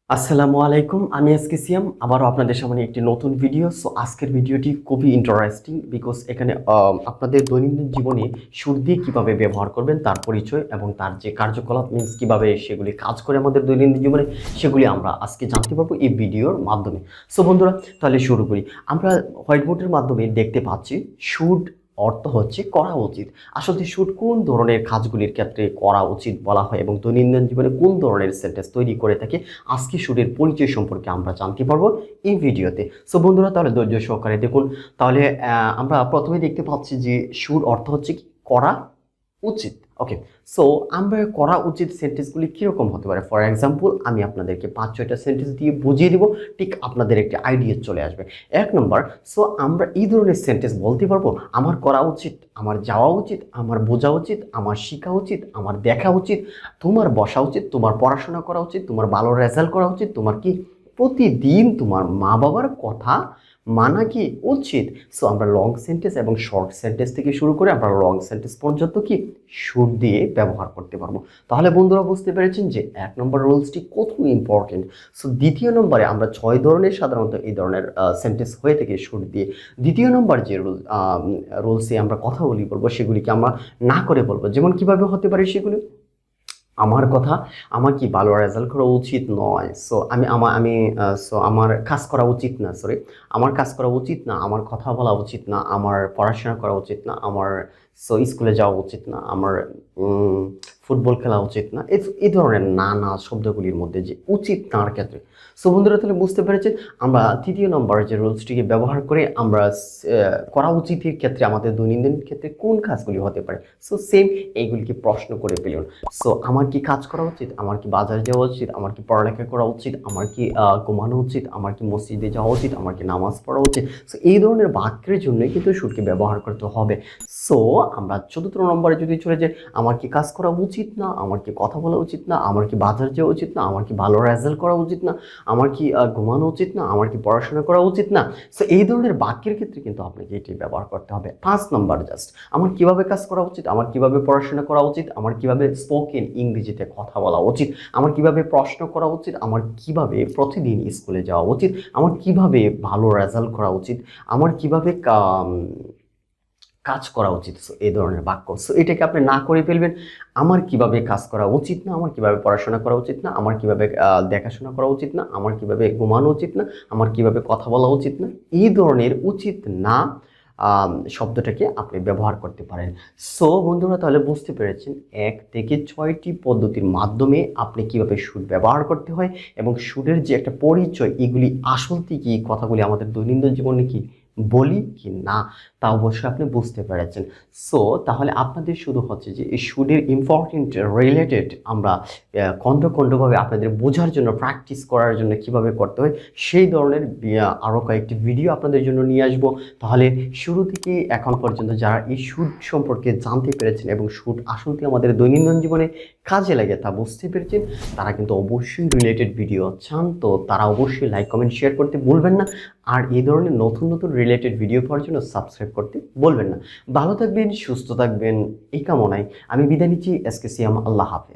আসসালামু আলাইকুম, আমি আজকে সিয়াম আবারও আপনাদের সামনে একটি নতুন ভিডিও। সো আজকের ভিডিওটি খুবই ইন্টারেস্টিং বিকজ এখানে আপনাদের দৈনন্দিন জীবনে সুর দিয়ে কীভাবে ব্যবহার করবেন তার পরিচয় এবং তার যে কার্যকলাপ মিন্স কীভাবে সেগুলি কাজ করে আমাদের দৈনন্দিন জীবনে সেগুলি আমরা আজকে জানতে পারবো এই ভিডিওর মাধ্যমে। সো বন্ধুরা, তাহলে শুরু করি। আমরা হোয়াইট বোর্ডের মাধ্যমে দেখতে পাচ্ছি শুড অর্থ হচ্ছে করা উচিত। আসলে শুড কোন ধরনের কাজগুলির ক্ষেত্রে করা উচিত বলা হয় এবং দৈনন্দিন জীবনে কোন ধরনের সেন্টেন্স তৈরি করে থাকে আজকে শুডের পরিচয় সম্পর্কে আমরা জানতে পারবো এই ভিডিওতে। সো বন্ধুরা, তাহলে ধৈর্য সহকারে দেখুন। তাহলে আমরা প্রথমে দেখতে পাচ্ছি যে শুড অর্থ হচ্ছে কি করা উচিত। ওকে, সো আমরা করা উচিত সেন্টেন্সগুলি কীরকম হতে পারে। ফর এক্সাম্পল, আমি আপনাদেরকে 5-6টা সেন্টেন্স দিয়ে বুঝিয়ে দিব, ঠিক আপনাদের একটি আইডিয়া চলে আসবে। 1 নম্বর, সো আমরা এই ধরনের সেন্টেন্স বলতে পারবো, আমার করা উচিত, আমার যাওয়া উচিত, আমার বোঝা উচিত, আমার শেখা উচিত, আমার দেখা উচিত, তোমার বসা উচিত, তোমার পড়াশোনা করা উচিত, তোমার ভালো রেজাল্ট করা উচিত, তোমার কি প্রতিদিন তোমার মা বাবার কথা মানা কি উচিত। সো আমরা লং সেন্টেন্স এবং শর্ট সেন্টেন্স থেকে শুরু করে আমরা লং সেন্টেন্স পর্যন্ত কি শুড দিয়ে ব্যবহার করতে পারবো। তাহলে বন্ধুরা বুঝতে পেরেছেন যে 1 নম্বর রুলসটি কত ইম্পর্টেন্ট। সো দ্বিতীয় নম্বরে আমরা 6 ধরনের সাধারণত এই ধরনের সেন্টেন্স হয়ে থাকে শুড দিয়ে। দ্বিতীয় নম্বর যে রুলসে আমরা কথা বলবো সেগুলিকে আমরা না করে বলবো। যেমন কিভাবে হতে পারে সেগুলি, আমার কথা, আমার কি ভালো রেজাল্ট করা উচিত নয়, সো আমার কাজ করা উচিত না, আমার কাজ করা উচিত না, আমার কথা বলা উচিত না, আমার পড়াশোনা করা উচিত না, আমার স্কুলে যাওয়া উচিত না, আমার ফুটবল খেলা উচিত না, এই ধরনের নানা শব্দগুলির মধ্যে যে উচিত নার ক্ষেত্রে। সো বন্ধুরা, তাহলে বুঝতে পেরেছেন আমরা তৃতীয় নম্বর যে রুলসটিকে ব্যবহার করে আমরা করা উচিতের ক্ষেত্রে আমাদের দৈনন্দিন ক্ষেত্রে কোন কাজগুলি হতে পারে। সো সেম এইগুলিকে প্রশ্ন করে ফেলুন। সো আমার কি কাজ করা উচিত, আমার কি বাজার যাওয়া উচিত, আমার কি পড়ালেখা করা উচিত, আমার কি ঘুমানো উচিত, আমার কি মসজিদে যাওয়া উচিত, আমার কি নামাজ পড়া উচিত। সো এই ধরনের বাক্যের জন্য কিন্তু শুডকে ব্যবহার করতে হবে। সো আমরা 4th নম্বরে যদি চলে যাই, আমার কি কাজ করা উচিত না, আমার কি কথা বলা উচিত না, আমার কি বাজার যাওয়া উচিত না, আমার কি ভালো রেজাল্ট করা উচিত না, আমার কি ঘুমানো উচিত না, আমার কি পড়াশোনা করা উচিত না। সো এই ধরনের বাক্যের ক্ষেত্রে কিন্তু আপনাকে এটি ব্যবহার করতে হবে। 5 নম্বর, জাস্ট আমার কিভাবে কাজ করা উচিত, আমার কিভাবে পড়াশোনা করা উচিত, আমার কিভাবে স্পোকেন ইংরেজিতে কথা বলা উচিত, আমার কিভাবে প্রশ্ন করা উচিত, আমার কিভাবে প্রতিদিন স্কুলে যাওয়া উচিত, আমার কিভাবে ভালো রেজাল্ট করা উচিত, আমার কিভাবে কাজ করা উচিত। সো এই ধরনের বাক্য, সো এটাকে আপনি না করে ফেলবেন। আমার কিভাবে কাজ করা উচিত না, আমার কিভাবে পড়াশোনা করা উচিত না, আমার কিভাবে দেখাশোনা করা উচিত না, আমার কিভাবে ঘুমানো উচিত না, আমার কিভাবে কথা বলা উচিত না, এই ধরনের উচিত না শব্দটাকে আপনি ব্যবহার করতে পারেন। সো বন্ধুরা, তাহলে বুঝতে পেরেছেন 1 থেকে 6টি পদ্ধতির মাধ্যমে আপনি কিভাবে শুড ব্যবহার করতে হয় এবং শুডের যে একটা পরিচয়, এগুলি আসলতে কি কথাগুলি আমাদের দৈনন্দিন জীবনে কি বলি কি না তা অবশ্যই আপনি বুঝতে পেরেছেন। সো তাহলে আপনাদের শুধু হচ্ছে যে এই শুডের ইম্পর্টেন্ট রিলেটেড আমরা খণ্ডভাবে আপনাদের বোঝার জন্য, প্র্যাকটিস করার জন্য কিভাবে করতে হয় সেই ধরনের আরও কয়েকটি ভিডিও আপনাদের জন্য নিয়ে আসব। তাহলে শুরু থেকে এখন পর্যন্ত যারা এই শুড সম্পর্কে জানতে পেরেছেন এবং শুড আসলে আমাদের দৈনন্দিন জীবনে কাজে লাগে তা বুঝতে পেরেছেন, তারা কিন্তু অবশ্যই রিলেটেড ভিডিও চান, তো তারা অবশ্যই লাইক কমেন্ট শেয়ার করতে ভুলবেন না। আর এই ধরনের নতুন নতুন রিলেটেড ভিডিও পাওয়ার জন্য সাবস্ক্রাইব করতে বলবেন না। ভালো থাকবেন, সুস্থ থাকবেন, এই কামনায় আমি বিদায় নিচ্ছি। সিয়াম, আল্লাহ হাফেজ।